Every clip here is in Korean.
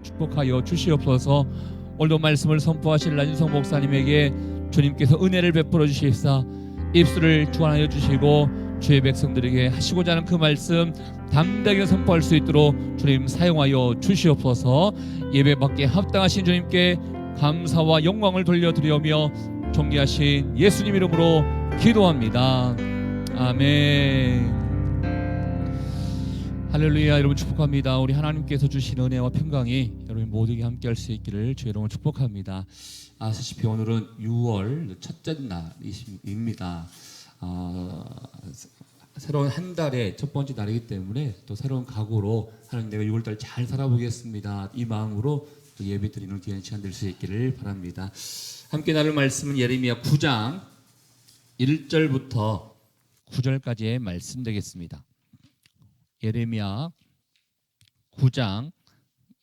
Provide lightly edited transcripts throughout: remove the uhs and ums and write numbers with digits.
축복하여 주시옵소서. 오늘도 말씀을 선포하실 란유성 목사님에게 주님께서 은혜를 베풀어 주시옵사 입술을 주관하여 주시고 주의 백성들에게 하시고자 하는 그 말씀 담대하게 선포할 수 있도록 주님 사용하여 주시옵소서. 예배받기에 합당하신 주님께 감사와 영광을 돌려드리며 존귀하신 예수님 이름으로 기도합니다. 아멘. 할렐루야. 여러분 축복합니다. 우리 하나님께서 주신 은혜와 평강이 여러분 모두에게 함께 할 수 있기를 주의 이름으로 축복합니다. 아시다시피 오늘은 6월 첫째 날입니다. 새로운 한 달의 첫 번째 날이기 때문에 또 새로운 각오로 하나님 내가 6월달 잘 살아보겠습니다. 이 마음으로 또 예배 드리는 귀한 시간 될 수 있기를 바랍니다. 함께 나눌 말씀은 예레미야 9장 1절부터 9절까지의 말씀 되겠습니다. 예레미야 9장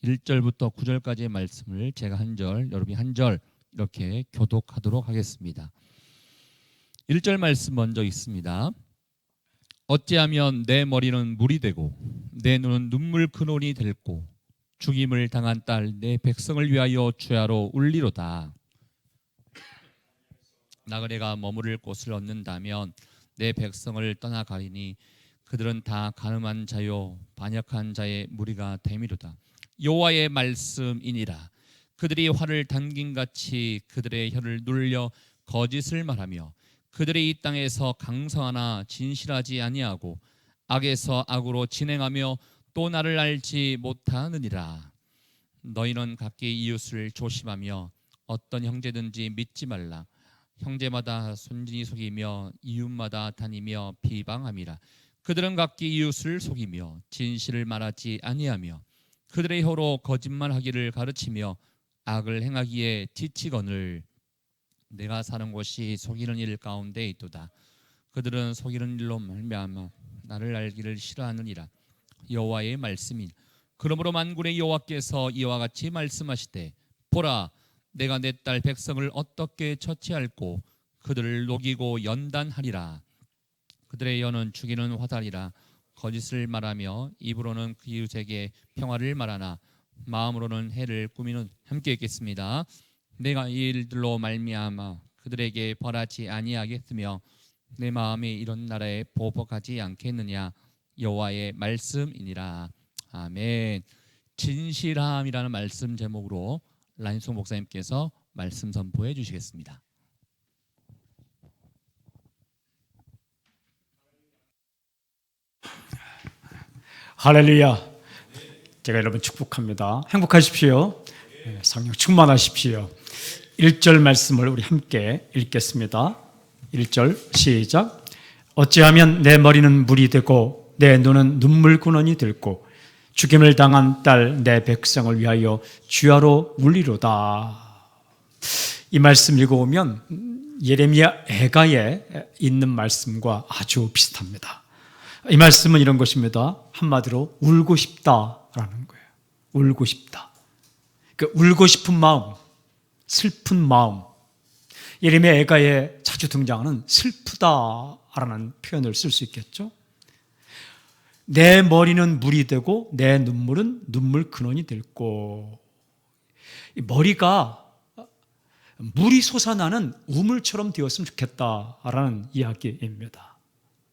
1절부터 9절까지의 말씀을 제가 한 절, 여러분이 한 절 이렇게 교독하도록 하겠습니다. 1절 말씀 먼저 있습니다. 어찌하면 내 머리는 물이 되고 내 눈은 눈물 근원이 될고 죽임을 당한 딸 내 백성을 위하여 주야로 울리로다. 나그네가 머무를 곳을 얻는다면 내 백성을 떠나가리니 그들은 다 간음한 자요 반역한 자의 무리가 됨이로다. 여호와의 말씀이니라. 그들이 활을 당김같이 그들의 혀를 눌려 거짓을 말하며 그들이 이 땅에서 강성하나 진실하지 아니하고 악에서 악으로 진행하며 또 나를 알지 못하느니라. 너희는 각기 이웃을 조심하며 어떤 형제든지 믿지 말라. 형제마다 손진이 속이며 이웃마다 다니며 비방함이라. 그들은 각기 이웃을 속이며 진실을 말하지 아니하며 그들의 혀로 거짓말하기를 가르치며 악을 행하기에 지치거늘 내가 사는 곳이 속이는 일 가운데 있도다. 그들은 속이는 일로 말미암아 나를 알기를 싫어하느니라. 여호와의 말씀이 그러므로 만군의 여호와께서 이와 같이 말씀하시되 보라 내가 내 딸 백성을 어떻게 처치할꼬 그들을 녹이고 연단하리라. 그들의 혀는 죽이는 화살이라. 거짓을 말하며 입으로는 그 이웃에게 평화를 말하나 마음으로는 해를 꾸미는. 함께 읽겠습니다. 내가 이 일들로 말미암아 그들에게 벌하지 아니하겠으며 내 마음이 이런 나라에 보복하지 않겠느냐. 여호와의 말씀이니라. 아멘. 진실함이라는 말씀 제목으로 란송 목사님께서 말씀 선포해 주시겠습니다. 할렐루야. 제가 여러분 축복합니다. 행복하십시오. 성령 충만하십시오. 1절 말씀을 우리 함께 읽겠습니다. 1절 시작. 어찌하면 내 머리는 물이 되고 내 눈은 눈물 근원이 들고 죽임을 당한 딸 내 백성을 위하여 주야로 울리로다. 이 말씀 읽어보면 예레미야 애가에 있는 말씀과 아주 비슷합니다. 이 말씀은 이런 것입니다. 한마디로 울고 싶다라는 거예요. 울고 싶다. 그 울고 싶은 마음, 슬픈 마음. 예레미야 애가에 자주 등장하는 슬프다라는 표현을 쓸 수 있겠죠. 내 머리는 물이 되고 내 눈물은 눈물 근원이 될고. 이 머리가 물이 솟아나는 우물처럼 되었으면 좋겠다라는 이야기입니다.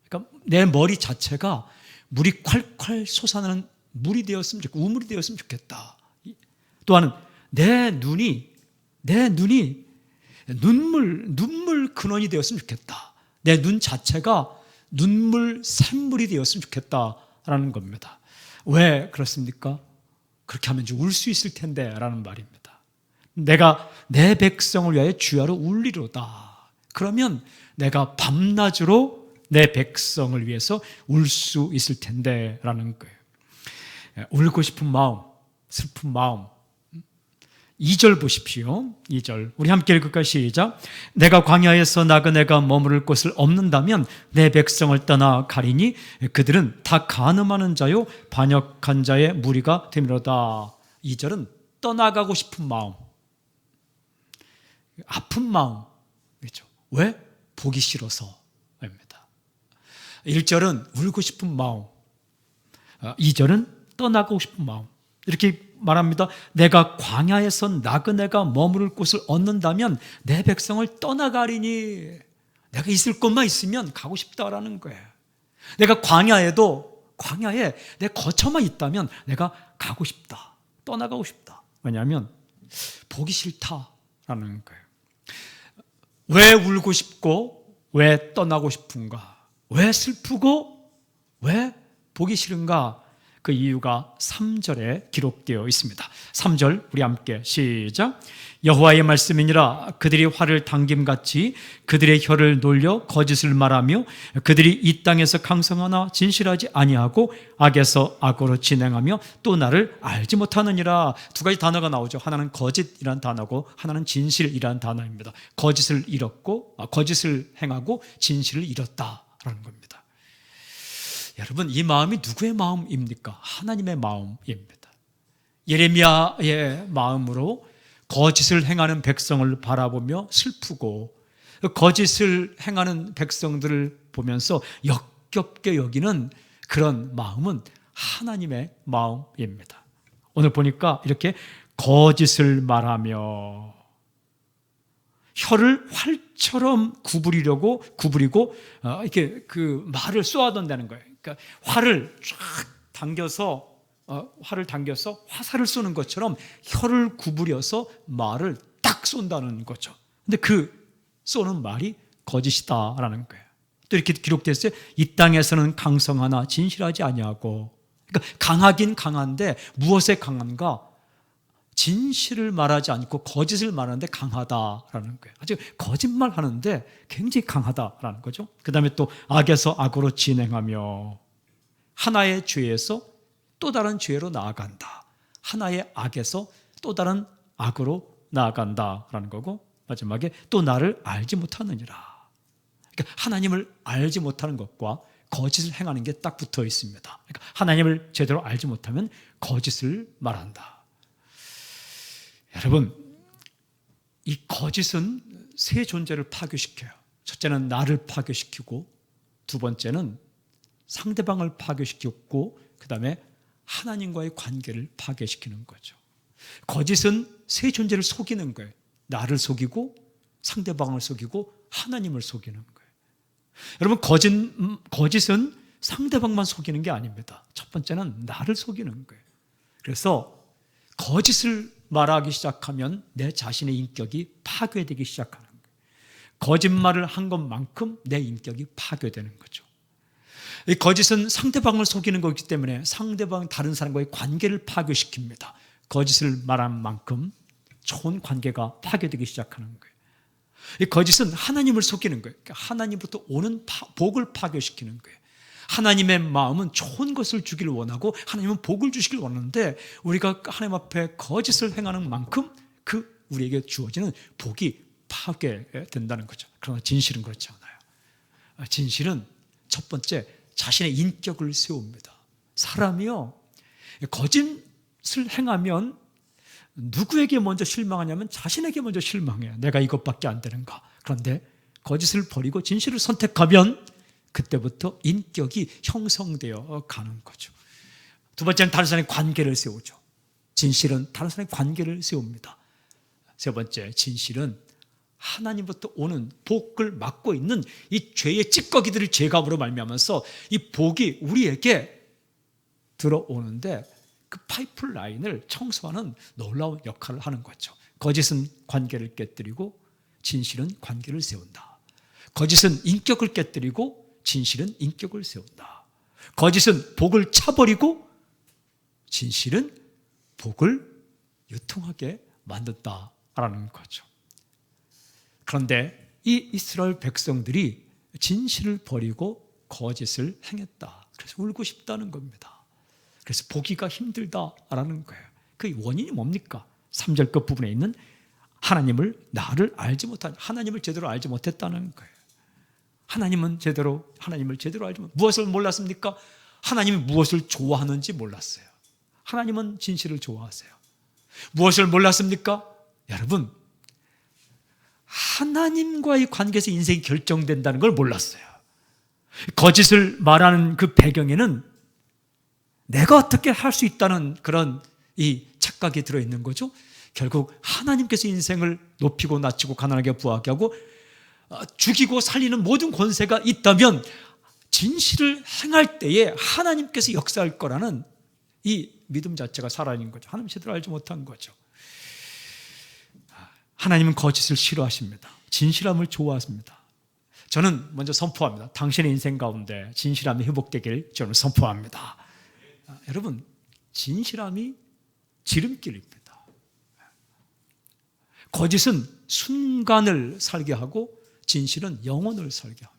그러니까 내 머리 자체가 물이 콸콸 솟아나는 물이 되었으면 좋겠다. 우물이 되었으면 좋겠다. 또한 내 눈이 눈물 근원이 되었으면 좋겠다. 내 눈 자체가 눈물 샘물이 되었으면 좋겠다라는 겁니다. 왜 그렇습니까? 그렇게 하면 울 수 있을 텐데 라는 말입니다. 내가 내 백성을 위하여 주야로 울리로다. 그러면 내가 밤낮으로 내 백성을 위해서 울 수 있을 텐데 라는 거예요. 울고 싶은 마음, 슬픈 마음. 2절 보십시오. 2절 우리 함께 읽을까요? 시작. 내가 광야에서 나그네가 머무를 곳을 없는다면 내 백성을 떠나 가리니 그들은 다 간음하는 자요 반역한 자의 무리가 되미로다. 2절은 떠나가고 싶은 마음, 아픈 마음. 그렇죠? 왜? 보기 싫어서입니다. 1절은 울고 싶은 마음, 2절은 떠나고 싶은 마음. 이렇게 말합니다. 내가 광야에서 나그네가 머무를 곳을 얻는다면 내 백성을 떠나가리니. 내가 있을 곳만 있으면 가고 싶다라는 거예요. 내가 광야에 내 거처만 있다면 내가 가고 싶다. 떠나가고 싶다. 왜냐하면 보기 싫다라는 거예요. 왜 울고 싶고 왜 떠나고 싶은가? 왜 슬프고 왜 보기 싫은가? 그 이유가 3절에 기록되어 있습니다. 3절 우리 함께 시작. 여호와의 말씀이니라. 그들이 활을 당김같이 그들의 혀를 놀려 거짓을 말하며 그들이 이 땅에서 강성하나 진실하지 아니하고 악에서 악으로 진행하며 또 나를 알지 못하느니라. 두 가지 단어가 나오죠. 하나는 거짓이란 단어고 하나는 진실이란 단어입니다. 거짓을 행하고 진실을 잃었다라는 겁니다. 여러분, 이 마음이 누구의 마음입니까? 하나님의 마음입니다. 예레미야의 마음으로 거짓을 행하는 백성을 바라보며 슬프고 거짓을 행하는 백성들을 보면서 역겹게 여기는 그런 마음은 하나님의 마음입니다. 오늘 보니까 이렇게 거짓을 말하며 혀를 활처럼 구부리고 이렇게 그 말을 쏘아던다는 거예요. 그러니까 활을 당겨서 화살을 쏘는 것처럼 혀를 구부려서 말을 딱 쏜다는 거죠. 근데 그 쏘는 말이 거짓이다라는 거예요. 또 이렇게 기록됐어요. 이 땅에서는 강성하나 진실하지 아니하고. 그러니까 강하긴 강한데 무엇에 강한가? 진실을 말하지 않고 거짓을 말하는데 강하다라는 거예요. 아주 거짓말하는데 굉장히 강하다라는 거죠. 그 다음에 또 악에서 악으로 진행하며 하나의 죄에서 또 다른 죄로 나아간다. 하나의 악에서 또 다른 악으로 나아간다라는 거고, 마지막에 또 나를 알지 못하느니라. 그러니까 하나님을 알지 못하는 것과 거짓을 행하는 게 딱 붙어 있습니다. 그러니까 하나님을 제대로 알지 못하면 거짓을 말한다. 여러분, 이 거짓은 세 존재를 파괴시켜요. 첫째는 나를 파괴시키고, 두 번째는 상대방을 파괴시켰고, 그 다음에 하나님과의 관계를 파괴시키는 거죠. 거짓은 세 존재를 속이는 거예요. 나를 속이고, 상대방을 속이고, 하나님을 속이는 거예요. 여러분, 거짓은 상대방만 속이는 게 아닙니다. 첫 번째는 나를 속이는 거예요. 그래서 거짓을 말하기 시작하면 내 자신의 인격이 파괴되기 시작하는 거예요. 거짓말을 한 것만큼 내 인격이 파괴되는 거죠. 이 거짓은 상대방을 속이는 거기 때문에 상대방 다른 사람과의 관계를 파괴시킵니다. 거짓을 말한 만큼 좋은 관계가 파괴되기 시작하는 거예요. 이 거짓은 하나님을 속이는 거예요. 그러니까 하나님부터 오는 복을 파괴시키는 거예요. 하나님의 마음은 좋은 것을 주기를 원하고 하나님은 복을 주시길 원하는데 우리가 하나님 앞에 거짓을 행하는 만큼 그 우리에게 주어지는 복이 파괴된다는 거죠. 그러나 진실은 그렇지 않아요. 진실은 첫 번째 자신의 인격을 세웁니다. 사람이요, 거짓을 행하면 누구에게 먼저 실망하냐면 자신에게 먼저 실망해요. 내가 이것밖에 안 되는가. 그런데 거짓을 버리고 진실을 선택하면 그때부터 인격이 형성되어 가는 거죠. 두 번째는 다른 사람의 관계를 세우죠. 진실은 다른 사람의 관계를 세웁니다. 세 번째, 진실은 하나님부터 오는 복을 막고 있는 이 죄의 찌꺼기들을 제거함으로 말미암아서 이 복이 우리에게 들어오는데 그 파이프라인을 청소하는 놀라운 역할을 하는 거죠. 거짓은 관계를 깨뜨리고 진실은 관계를 세운다. 거짓은 인격을 깨뜨리고 진실은 인격을 세운다. 거짓은 복을 차버리고 진실은 복을 유통하게 만든다라는 거죠. 그런데 이 이스라엘 백성들이 진실을 버리고 거짓을 행했다. 그래서 울고 싶다는 겁니다. 그래서 보기가 힘들다라는 거예요. 그 원인이 뭡니까? 3절 끝 부분에 있는 나를 알지 못한, 하나님을 제대로 알지 못했다는 거예요. 하나님을 제대로 알지 못. 무엇을 몰랐습니까? 하나님이 무엇을 좋아하는지 몰랐어요. 하나님은 진실을 좋아하세요. 무엇을 몰랐습니까? 여러분, 하나님과의 관계에서 인생이 결정된다는 걸 몰랐어요. 거짓을 말하는 그 배경에는 내가 어떻게 할 수 있다는 그런 이 착각이 들어있는 거죠. 결국 하나님께서 인생을 높이고 낮추고 가난하게 부하게 하고 죽이고 살리는 모든 권세가 있다면 진실을 행할 때에 하나님께서 역사할 거라는 이 믿음 자체가 살아있는 거죠. 하나님 제대로 알지 못한 거죠. 하나님은 거짓을 싫어하십니다. 진실함을 좋아하십니다. 저는 먼저 선포합니다. 당신의 인생 가운데 진실함이 회복되길 저는 선포합니다. 여러분, 진실함이 지름길입니다. 거짓은 순간을 살게 하고 진실은 영혼을 살게 합니다.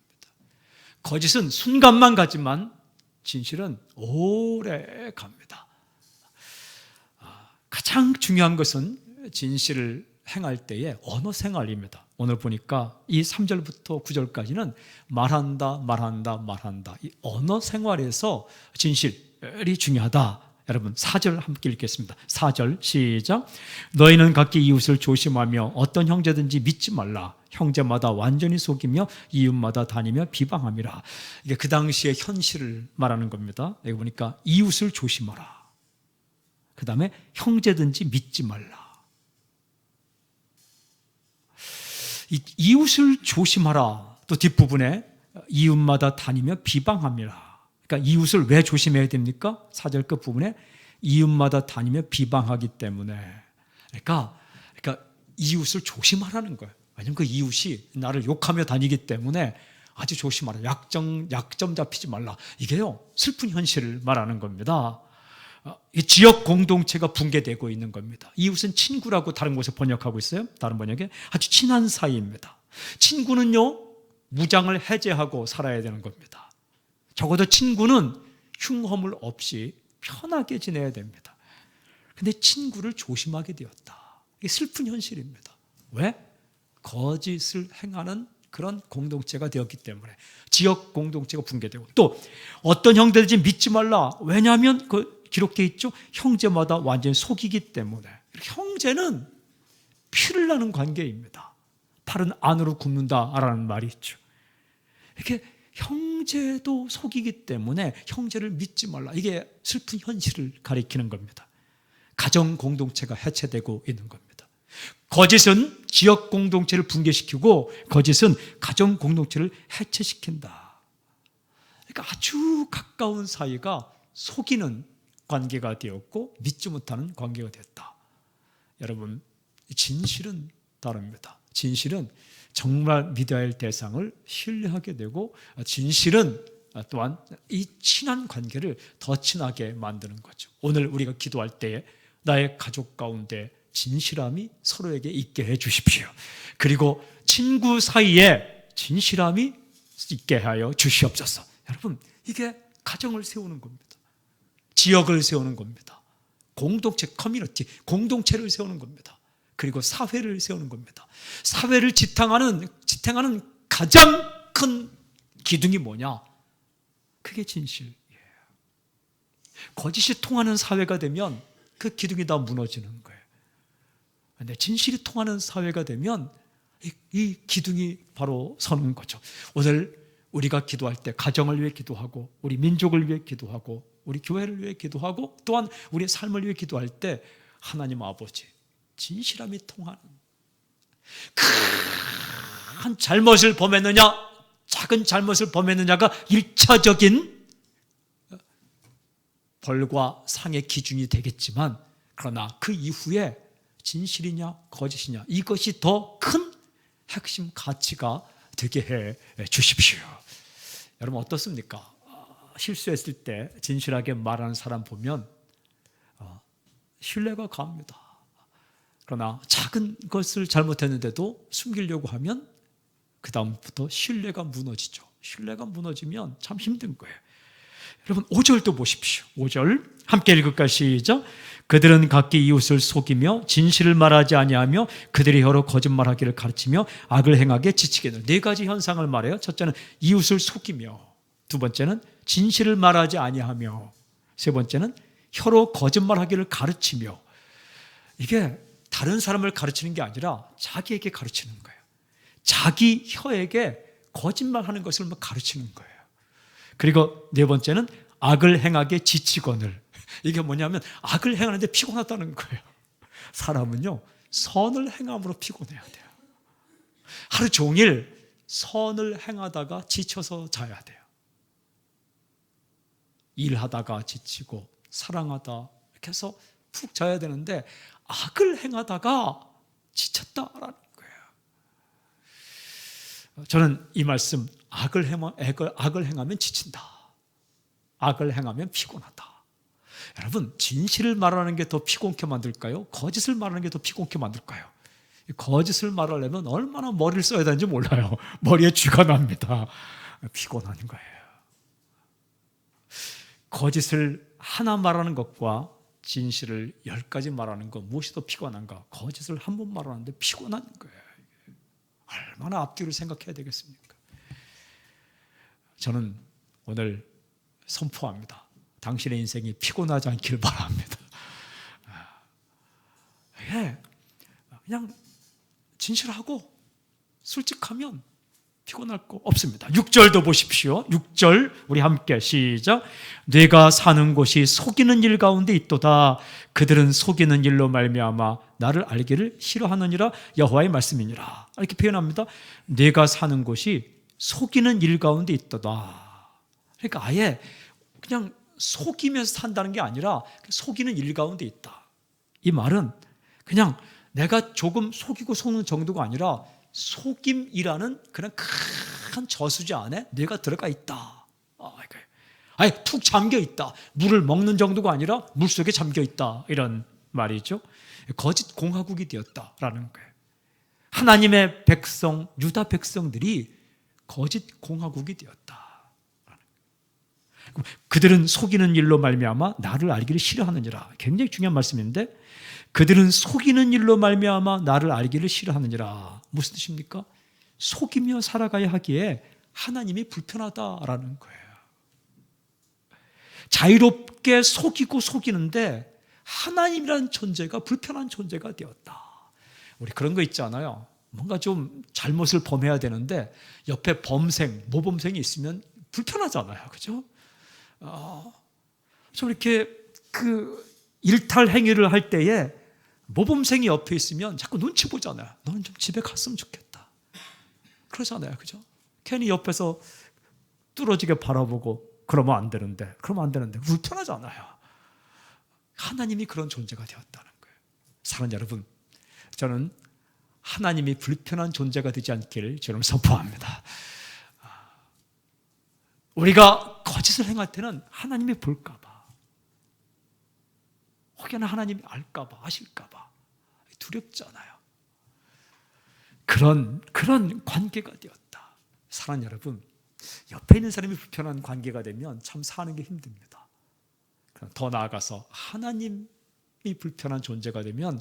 거짓은 순간만 가지만 진실은 오래 갑니다. 가장 중요한 것은 진실을 행할 때의 언어 생활입니다. 오늘 보니까 이 3절부터 9절까지는 말한다. 이 언어 생활에서 진실이 중요하다. 여러분 4절 함께 읽겠습니다. 4절 시작. 너희는 각기 이웃을 조심하며 어떤 형제든지 믿지 말라. 형제마다 완전히 속이며 이웃마다 다니며 비방함이라. 이게 그 당시의 현실을 말하는 겁니다. 여기 보니까 이웃을 조심하라. 그 다음에 형제든지 믿지 말라. 이웃을 조심하라. 또 뒷부분에 이웃마다 다니며 비방함이라. 그러니까 이웃을 왜 조심해야 됩니까? 4절 끝부분에 이웃마다 다니며 비방하기 때문에. 그러니까 이웃을 조심하라는 거예요. 왜냐하면 그 이웃이 나를 욕하며 다니기 때문에 아주 조심하라. 약점 잡히지 말라. 이게요, 슬픈 현실을 말하는 겁니다. 지역 공동체가 붕괴되고 있는 겁니다. 이웃은 친구라고 다른 곳에 번역하고 있어요. 다른 번역에 아주 친한 사이입니다. 친구는요, 무장을 해제하고 살아야 되는 겁니다. 적어도 친구는 흉허물 없이 편하게 지내야 됩니다. 근데 친구를 조심하게 되었다. 이게 슬픈 현실입니다. 왜? 거짓을 행하는 그런 공동체가 되었기 때문에. 지역 공동체가 붕괴되고, 또 어떤 형제든지 믿지 말라. 왜냐하면 그 기록되어 있죠. 형제마다 완전히 속이기 때문에. 형제는 피를 나는 관계입니다. 팔은 안으로 굽는다라는 말이 있죠. 이렇게 형제도 속이기 때문에 형제를 믿지 말라. 이게 슬픈 현실을 가리키는 겁니다. 가정 공동체가 해체되고 있는 겁니다. 거짓은 지역 공동체를 붕괴시키고 거짓은 가정 공동체를 해체시킨다. 그러니까 아주 가까운 사이가 속이는 관계가 되었고 믿지 못하는 관계가 되었다. 여러분, 진실은 다릅니다. 진실은 정말 믿어야 할 대상을 신뢰하게 되고, 진실은 또한 이 친한 관계를 더 친하게 만드는 거죠. 오늘 우리가 기도할 때에 나의 가족 가운데 진실함이 서로에게 있게 해 주십시오. 그리고 친구 사이에 진실함이 있게 하여 주시옵소서. 여러분, 이게 가정을 세우는 겁니다. 지역을 세우는 겁니다. 공동체, 커뮤니티, 공동체를 세우는 겁니다. 그리고 사회를 세우는 겁니다. 사회를 지탱하는 가장 큰 기둥이 뭐냐? 그게 진실이에요. 거짓이 통하는 사회가 되면 그 기둥이 다 무너지는 거예요. 그런데 진실이 통하는 사회가 되면 이 기둥이 바로 서는 거죠. 오늘 우리가 기도할 때 가정을 위해 기도하고, 우리 민족을 위해 기도하고, 우리 교회를 위해 기도하고, 또한 우리의 삶을 위해 기도할 때 하나님 아버지, 진실함이 통하는, 큰 잘못을 범했느냐 작은 잘못을 범했느냐가 1차적인 벌과 상의 기준이 되겠지만, 그러나 그 이후에 진실이냐 거짓이냐, 이것이 더 큰 핵심 가치가 되게 해 주십시오. 여러분 어떻습니까? 실수했을 때 진실하게 말하는 사람 보면 신뢰가 갑니다. 그러나 작은 것을 잘못했는데도 숨기려고 하면 그 다음부터 신뢰가 무너지죠. 신뢰가 무너지면 참 힘든 거예요. 여러분 5절도 보십시오. 5절 함께 읽을까? 시작. 그들은 각기 이웃을 속이며 진실을 말하지 아니하며 그들이 혀로 거짓말하기를 가르치며 악을 행하게 지치게 되는, 네 가지 현상을 말해요. 첫째는 이웃을 속이며, 두 번째는 진실을 말하지 아니하며, 세 번째는 혀로 거짓말하기를 가르치며. 이게 다른 사람을 가르치는 게 아니라 자기에게 가르치는 거예요. 자기 혀에게 거짓말하는 것을 가르치는 거예요. 그리고 네 번째는 악을 행하게 지치거늘. 이게 뭐냐면 악을 행하는데 피곤하다는 거예요. 사람은요, 선을 행함으로 피곤해야 돼요. 하루 종일 선을 행하다가 지쳐서 자야 돼요. 일하다가 지치고 사랑하다 이렇게 해서 푹 자야 되는데 악을 행하다가 지쳤다라는 거예요. 저는 이 말씀, 악을 행하면 지친다, 악을 행하면 피곤하다. 여러분, 진실을 말하는 게 더 피곤케 만들까요? 거짓을 말하는 게 더 피곤케 만들까요? 거짓을 말하려면 얼마나 머리를 써야 되는지 몰라요. 머리에 쥐가 납니다. 피곤한 거예요. 거짓을 하나 말하는 것과 진실을 10가지 말하는 것, 무엇이 더 피곤한가? 거짓을 한 번 말하는데 피곤한 거예요. 얼마나 앞뒤를 생각해야 되겠습니까? 저는 오늘 선포합니다. 당신의 인생이 피곤하지 않기를 바랍니다. 그냥 진실하고 솔직하면 피곤할 거 없습니다. 6절도 보십시오. 6절 우리 함께 시작. 네가 사는 곳이 속이는 일 가운데 있도다. 그들은 속이는 일로 말미암아 나를 알기를 싫어하느니라. 여호와의 말씀이니라. 이렇게 표현합니다. 네가 사는 곳이 속이는 일 가운데 있도다. 그러니까 아예 그냥 속이면서 산다는 게 아니라 속이는 일 가운데 있다. 이 말은 그냥 내가 조금 속이고 속는 정도가 아니라 속임이라는 그런 큰 저수지 안에 내가 들어가 있다. 아예 푹 잠겨 있다. 물을 먹는 정도가 아니라 물속에 잠겨 있다. 이런 말이죠. 거짓 공화국이 되었다라는 거예요. 하나님의 백성, 유다 백성들이 거짓 공화국이 되었다. 그들은 속이는 일로 말미암아 나를 알기를 싫어하느니라. 굉장히 중요한 말씀인데, 그들은 속이는 일로 말미암아 나를 알기를 싫어하느니라. 무슨 뜻입니까? 속이며 살아가야 하기에 하나님이 불편하다라는 거예요. 자유롭게 속이고 속이는데 하나님이라는 존재가 불편한 존재가 되었다. 우리 그런 거 있잖아요. 뭔가 좀 잘못을 범해야 되는데 옆에 모범생이 있으면 불편하잖아요. 그죠? 좀 이렇게 일탈 행위를 할 때에 모범생이 옆에 있으면 자꾸 눈치 보잖아요. 너는 좀 집에 갔으면 좋겠다. 그러잖아요. 그죠? 괜히 옆에서 뚫어지게 바라보고 그러면 안 되는데 불편하잖아요. 하나님이 그런 존재가 되었다는 거예요. 사랑하는 여러분, 저는 하나님이 불편한 존재가 되지 않기를 저는 선포합니다. 우리가 거짓을 행할 때는 하나님이 볼까 봐, 혹여나 하나님이 알까 봐, 아실까 봐 두렵잖아요. 그런 관계가 되었다. 사랑하는 여러분, 옆에 있는 사람이 불편한 관계가 되면 참 사는 게 힘듭니다. 더 나아가서 하나님이 불편한 존재가 되면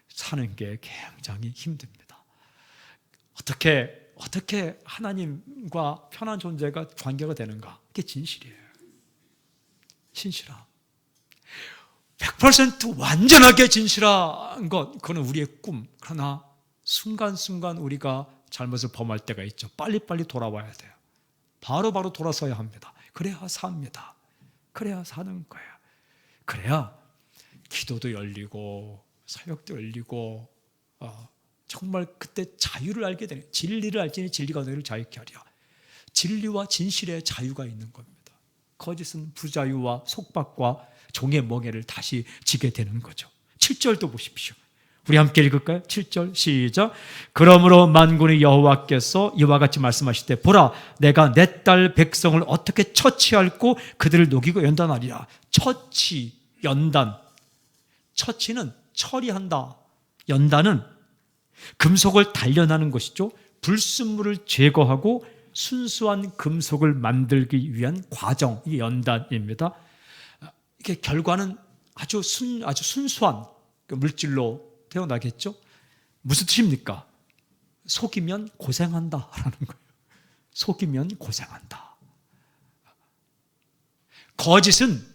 사는 게 굉장히 힘듭니다. 어떻게 하나님과 편한 존재가 관계가 되는가? 그게 진실이에요. 진실함. 100% 완전하게 진실한 것, 그건 우리의 꿈. 그러나 순간순간 우리가 잘못을 범할 때가 있죠. 빨리빨리 돌아와야 돼요. 바로바로 돌아서야 합니다. 그래야 삽니다. 그래야 사는 거예요. 그래야 기도도 열리고 사역도 열리고 정말 그때 자유를 알게 되는, 진리를 알지니 진리가 너희를 자유케 하리라. 진리와 진실의 자유가 있는 겁니다. 거짓은 부자유와 속박과 종의 멍에를 다시 지게 되는 거죠. 7절도 보십시오. 우리 함께 읽을까요? 7절 시작. 그러므로 만군의 여호와께서 이와 같이 말씀하실 때, 보라, 내가 내 딸 백성을 어떻게 처치할고 그들을 녹이고 연단하리라. 처치, 연단. 처치는 처리한다. 연단은 금속을 단련하는 것이죠. 불순물을 제거하고 순수한 금속을 만들기 위한 과정이 연단입니다. 이게 결과는 아주 순수한 물질로 태어나겠죠. 무슨 뜻입니까? 속이면 고생한다라는 거예요. 속이면 고생한다. 거짓은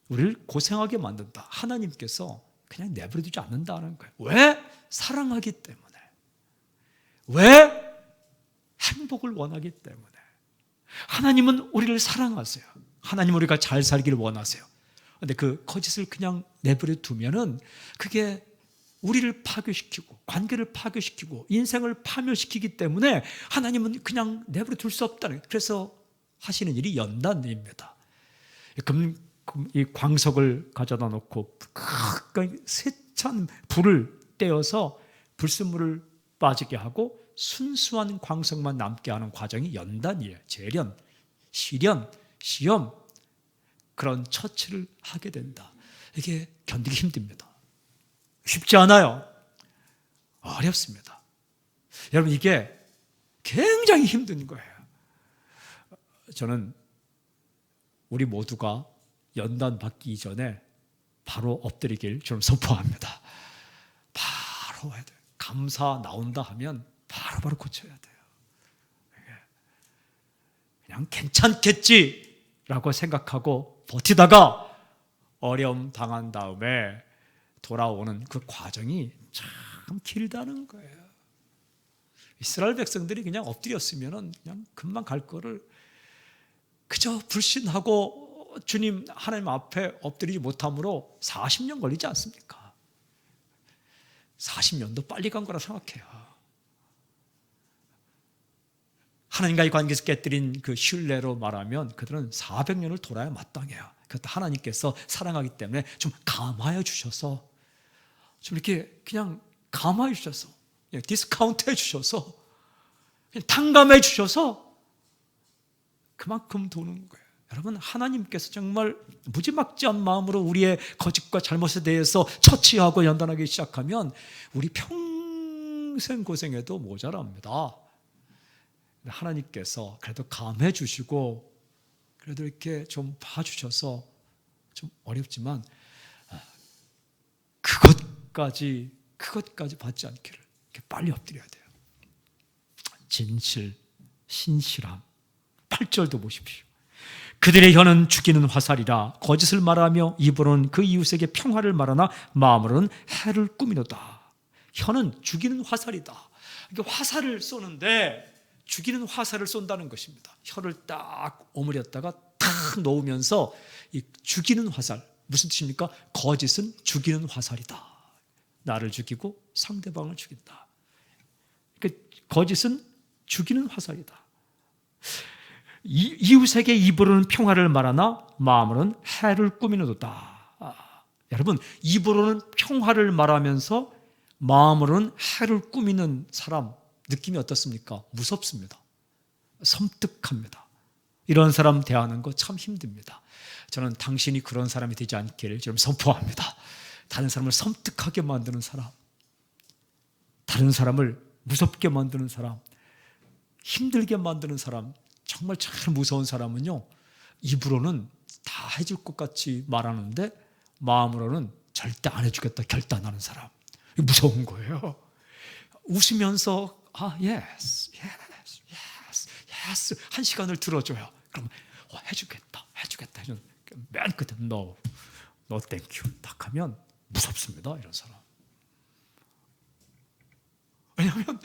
우리를 고생하게 만든다. 하나님께서 그냥 내버려두지 않는다는 거예요. 왜? 사랑하기 때문에. 왜? 행복을 원하기 때문에. 하나님은 우리를 사랑하세요. 하나님은 우리가 잘 살기를 원하세요. 근데 그 거짓을 그냥 내버려 두면은 그게 우리를 파괴시키고 관계를 파괴시키고 인생을 파멸시키기 때문에 하나님은 그냥 내버려 둘 수 없다는, 그래서 하시는 일이 연단입니다. 이 광석을 가져다 놓고 세찬 불을 떼어서 불순물을 빠지게 하고 순수한 광석만 남게 하는 과정이 연단이에요. 재련, 시련, 시험, 그런 처치를 하게 된다. 이게 견디기 힘듭니다. 쉽지 않아요. 어렵습니다. 여러분, 이게 굉장히 힘든 거예요. 저는 우리 모두가 연단 받기 전에 바로 엎드리길 좀 선포합니다. 바로 해야 돼요. 감사 나온다 하면 바로 고쳐야 돼요. 그냥 괜찮겠지라고 생각하고 버티다가 어려움 당한 다음에 돌아오는 그 과정이 참 길다는 거예요. 이스라엘 백성들이 그냥 엎드렸으면 그냥 금방 갈 거를 그저 불신하고 주님 하나님 앞에 엎드리지 못함으로 40년 걸리지 않습니까? 40년도 빨리 간 거라 생각해요. 하나님과의 관계에서 깨뜨린 그 신뢰로 말하면 그들은 400년을 돌아야 마땅해요. 그것도 하나님께서 사랑하기 때문에 좀 감화해 주셔서, 좀 이렇게 그냥 감화해 주셔서, 디스카운트 해 주셔서, 그냥 탕감해 주셔서 그만큼 도는 거예요. 여러분, 하나님께서 정말 무지막지한 마음으로 우리의 거짓과 잘못에 대해서 처치하고 연단하기 시작하면 우리 평생 고생해도 모자랍니다. 하나님께서 그래도 감해 주시고 그래도 이렇게 좀 봐주셔서 좀 어렵지만 그것까지 받지 않기를 이렇게 빨리 엎드려야 돼요. 진실, 신실함. 8절도 보십시오. 그들의 혀는 죽이는 화살이라 거짓을 말하며 입으로는 그 이웃에게 평화를 말하나 마음으로는 해를 꾸미노다. 혀는 죽이는 화살이다. 그러니까 화살을 쏘는데 죽이는 화살을 쏜다는 것입니다. 혀를 딱 오므렸다가 탁 놓으면서 이 죽이는 화살, 무슨 뜻입니까? 거짓은 죽이는 화살이다. 나를 죽이고 상대방을 죽인다. 그러니까 거짓은 죽이는 화살이다. 이웃에게 입으로는 평화를 말하나 마음으로는 해를 꾸미노도다. 여러분, 입으로는 평화를 말하면서 마음으로는 해를 꾸미는 사람 느낌이 어떻습니까? 무섭습니다. 섬뜩합니다. 이런 사람 대하는 거 참 힘듭니다. 저는 당신이 그런 사람이 되지 않기를 좀 선포합니다. 다른 사람을 섬뜩하게 만드는 사람, 다른 사람을 무섭게 만드는 사람, 힘들게 만드는 사람, 정말 참 무서운 사람은요, 입으로는 다 해줄 것 같이 말하는데 마음으로는 절대 안 해주겠다 결단하는 사람. 무서운 거예요. 웃으면서 yes, yes, yes, yes 한 시간을 들어줘요. 그럼 해주겠다. 맨 끝에 no thank you 딱 하면 무섭습니다. 이런 사람. 왜냐하면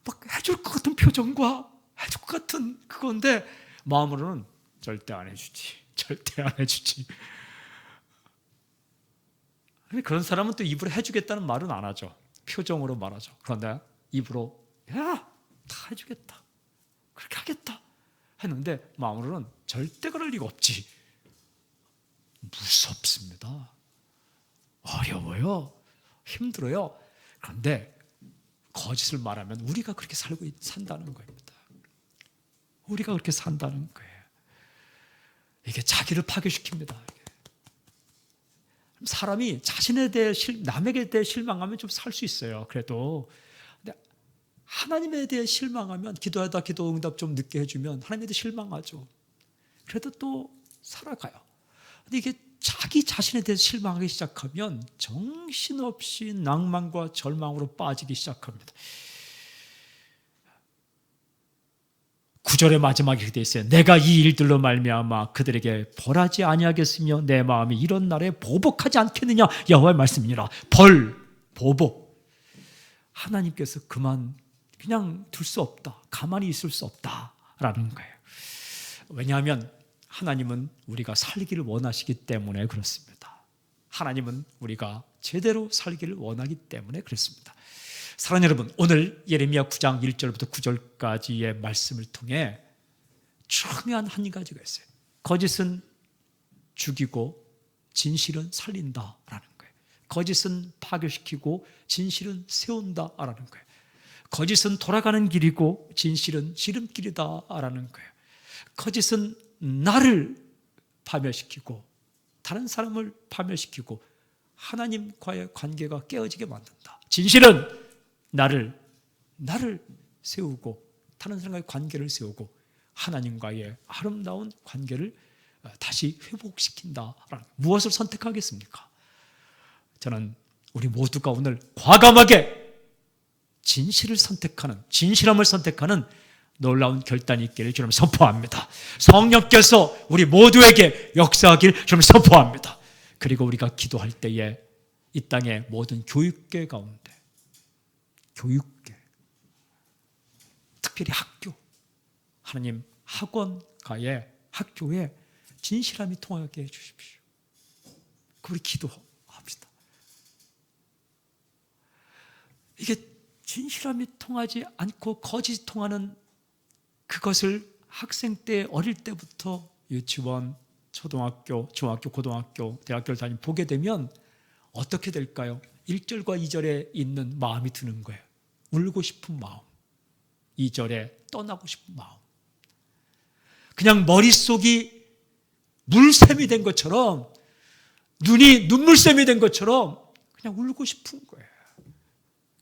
막 해줄 것 같은 표정과 해줄 것 같은 그건데 마음으로는 절대 안 해주지. 그런 사람은 또 입으로 해주겠다는 말은 안 하죠. 표정으로 말하죠. 그런데 입으로 다 해주겠다, 그렇게 하겠다 했는데 마음으로는 절대 그럴 리가 없지. 무섭습니다. 어려워요. 힘들어요. 그런데 거짓을 말하면 우리가 그렇게 산다는 겁니다. 우리가 그렇게 산다는 거예요. 이게 자기를 파괴시킵니다. 사람이 자신에 대해 남에게 대해 실망하면 좀 살 수 있어요. 그래도 근데 하나님에 대해 실망하면 기도하다 기도 응답 좀 늦게 해주면 하나님에 대해 실망하죠. 그래도 또 살아가요. 근데 이게 자기 자신에 대해서 실망하기 시작하면 정신없이 낭만과 절망으로 빠지기 시작합니다. 9절의 마지막에 그렇게 되어 있어요. 내가 이 일들로 말미암아 그들에게 벌하지 아니하겠으며 내 마음이 이런 날에 보복하지 않겠느냐. 여호와의 말씀이니라. 보복. 하나님께서 그냥 둘 수 없다. 가만히 있을 수 없다라는 거예요. 왜냐하면 하나님은 우리가 살기를 원하시기 때문에 그렇습니다. 하나님은 우리가 제대로 살기를 원하기 때문에 그렇습니다. 사랑하는 여러분, 오늘 예레미야 9장 1절부터 9절까지의 말씀을 통해 중요한 한 가지가 있어요. 거짓은 죽이고 진실은 살린다라는 거예요. 거짓은 파괴시키고 진실은 세운다라는 거예요. 거짓은 돌아가는 길이고 진실은 지름길이다라는 거예요. 거짓은 나를 파멸시키고 다른 사람을 파멸시키고 하나님과의 관계가 깨어지게 만든다. 진실은 나를 세우고 다른 사람과의 관계를 세우고 하나님과의 아름다운 관계를 다시 회복시킨다. 무엇을 선택하겠습니까? 저는 우리 모두가 오늘 과감하게 진실을 선택하는, 진실함을 선택하는 놀라운 결단이 있기를 주님 선포합니다. 성령께서 우리 모두에게 역사하길 주님 선포합니다. 그리고 우리가 기도할 때에 이 땅의 모든 교육계 가운데, 교육계, 특별히 학교, 하나님 학원가에, 학교에 진실함이 통하게 해주십시오. 우리 기도합시다. 이게 진실함이 통하지 않고 거짓이 통하는 그것을 학생 때, 어릴 때부터 유치원, 초등학교, 중학교, 고등학교, 대학교를 다니며 보게 되면 어떻게 될까요? 1절과 2절에 있는 마음이 드는 거예요. 울고 싶은 마음, 2절에 떠나고 싶은 마음. 그냥 머릿속이 물샘이 된 것처럼, 눈이 눈물샘이 된 것처럼 그냥 울고 싶은 거예요.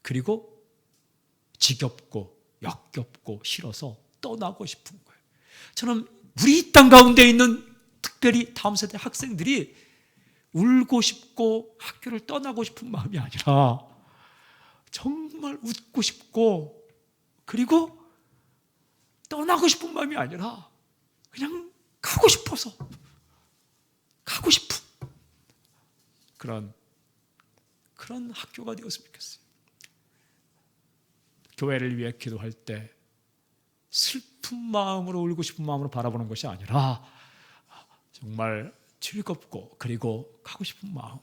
그리고 지겹고 역겹고 싫어서 떠나고 싶은 거예요. 저는 우리 이 땅 가운데 있는 특별히 다음 세대 학생들이 울고 싶고 학교를 떠나고 싶은 마음이 아니라 정말 웃고 싶고 그리고 떠나고 싶은 마음이 아니라 그냥 가고 싶어서 가고 싶은 그런 학교가 되었으면 좋겠어요. 교회를 위해 기도할 때 슬픈 마음으로 울고 싶은 마음으로 바라보는 것이 아니라 정말 즐겁고 그리고 가고 싶은 마음,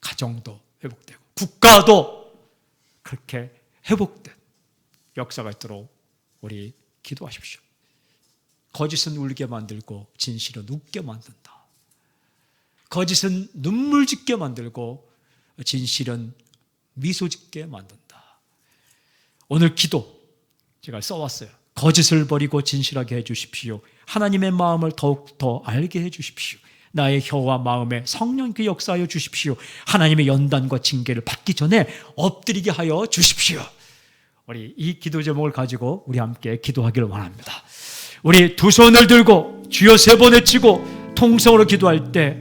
가정도 회복되고 국가도 그렇게 회복된 역사가 있도록 우리 기도하십시오. 거짓은 울게 만들고 진실은 웃게 만든다. 거짓은 눈물 짓게 만들고 진실은 미소 짓게 만든다. 오늘 기도 제가 써왔어요. 거짓을 버리고 진실하게 해주십시오. 하나님의 마음을 더욱더 알게 해주십시오. 나의 혀와 마음에 성령께 역사하여 주십시오. 하나님의 연단과 징계를 받기 전에 엎드리게 하여 주십시오. 우리 이 기도 제목을 가지고 우리 함께 기도하기를 원합니다. 우리 두 손을 들고 주여 세 번 외치고 통성으로 기도할 때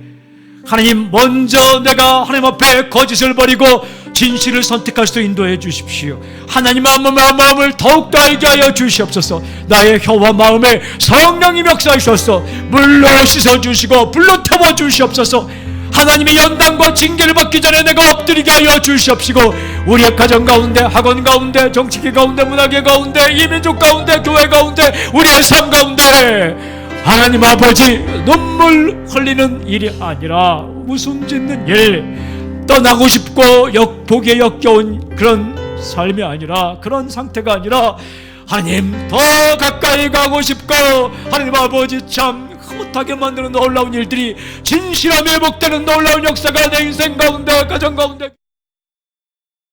하나님 먼저 내가 하나님 앞에 거짓을 버리고 진실을 선택할 수 인도해 주십시오. 하나님 마음을 더욱더 알게 하여 주시옵소서. 나의 혀와 마음에 성령님 역사하셔서 물로 씻어주시고 불로 태워주시옵소서. 하나님의 연단과 징계를 받기 전에 내가 엎드리게 하여 주시옵시고 우리의 가정 가운데, 학원 가운데, 정치계 가운데, 문화계 가운데, 이민족 가운데, 교회 가운데, 우리의 삶 가운데 하나님 아버지 눈물 흘리는 일이 아니라 웃음 짓는 일, 떠나고 싶고 보기에 역겨운 그런 삶이 아니라, 그런 상태가 아니라 하나님 더 가까이 가고 싶고 하나님 아버지 참 흐뭇하게 만드는 놀라운 일들이 진실함이 회복되는 놀라운 역사가 내 인생 가운데, 가정 가운데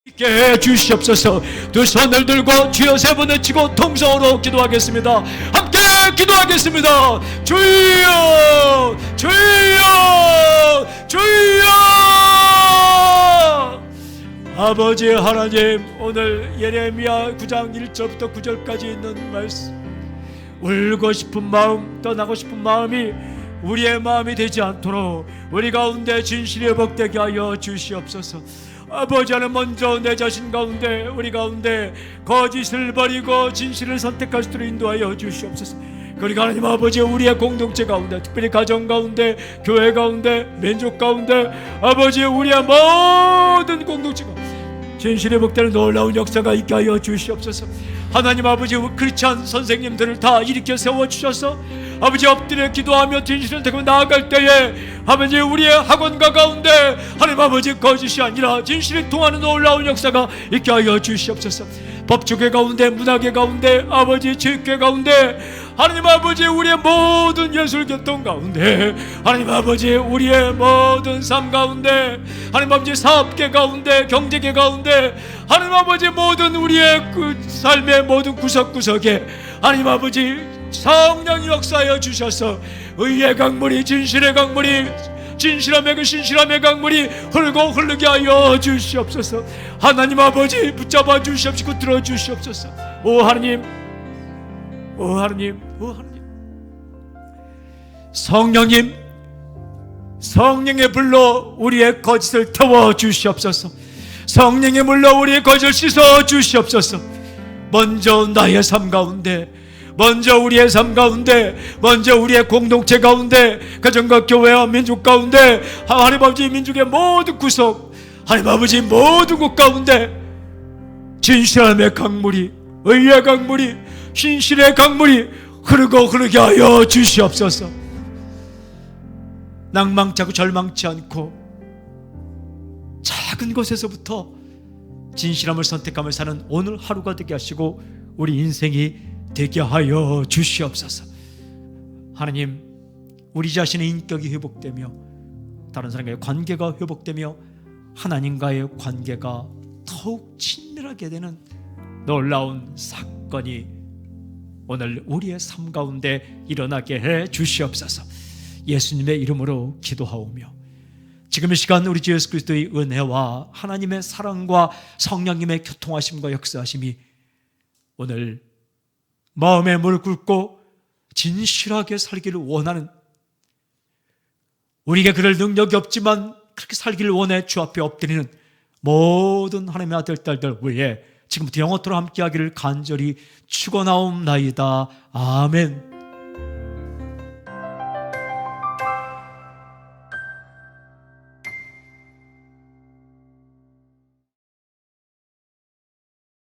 있게 해주시옵소서. 두 손을 들고 주여 세 번 외치고 통성으로 기도하겠습니다. 함께 기도하겠습니다. 주여 주여 주여. 아버지 하나님, 오늘 예레미야 9장 1절부터 9절까지 있는 말씀, 울고 싶은 마음, 떠나고 싶은 마음이 우리의 마음이 되지 않도록 우리 가운데 진실이 회복되게 하여 주시옵소서. 아버지 하나님, 먼저 내 자신 가운데, 우리 가운데 거짓을 버리고 진실을 선택할 수 있도록 인도하여 주시옵소서. 그리고 하나님 아버지, 우리의 공동체 가운데, 특별히 가정 가운데, 교회 가운데, 민족 가운데, 아버지 우리의 모든 공동체가 진실의 복되는 놀라운 역사가 있게 하여 주시옵소서. 하나님 아버지, 크리스찬 선생님들을 다 일으켜 세워주셔서 아버지 엎드려 기도하며 진실을 들고 나아갈 때에 아버지 우리의 학원가 가운데 하나님 아버지 거짓이 아니라 진실이 통하는 놀라운 역사가 있게 하여 주시옵소서. 법조계 가운데, 문화계 가운데, 아버지 체육계 가운데, 하나님 아버지 우리의 모든 예술계통 가운데, 하나님 아버지 우리의 모든 삶 가운데, 하나님 아버지 사업계 가운데, 경제계 가운데, 하나님 아버지 모든 우리의 그 삶의 모든 구석구석에 하나님 아버지 성령 역사하여 주셔서 의의 강물이, 진실의 강물이, 진실함의 그 신실함의 강물이 흐르게 하여 주시옵소서. 하나님 아버지 붙잡아 주시옵시고 들어 주시옵소서. 오 하나님, 오 하나님, 오 하나님, 성령님, 성령의 불로 우리의 거짓을 태워 주시옵소서. 성령의 물로 우리의 거짓을 씻어 주시옵소서. 먼저 나의 삶 가운데, 먼저 우리의 삶 가운데, 먼저 우리의 공동체 가운데, 가정과 교회와 민족 가운데, 하나님 아버지 민족의 모든 구석, 하나님 아버지 모든 곳 가운데 진실함의 강물이, 의의 강물이, 신실의 강물이 흐르게 하여 주시옵소서. 낭망치 않고 절망치 않고 작은 것에서부터 진실함을 선택하며 사는 오늘 하루가 되게 하시고 우리 인생이 되게 하여 주시옵소서. 하나님, 우리 자신의 인격이 회복되며 다른 사람과의 관계가 회복되며 하나님과의 관계가 더욱 친밀하게 되는 놀라운 사건이 오늘 우리의 삶 가운데 일어나게 해 주시옵소서. 예수님의 이름으로 기도하오며 지금 이 시간 우리 주 예수 그리스도의 은혜와 하나님의 사랑과 성령님의 교통하심과 역사하심이 오늘 마음에 무릎 꿇고 진실하게 살기를 원하는, 우리에게 그럴 능력이 없지만 그렇게 살기를 원해 주 앞에 엎드리는 모든 하나님의 아들 딸들 위해 지금부터 영원토록 함께하기를 간절히 축원하옵나이다. 아멘.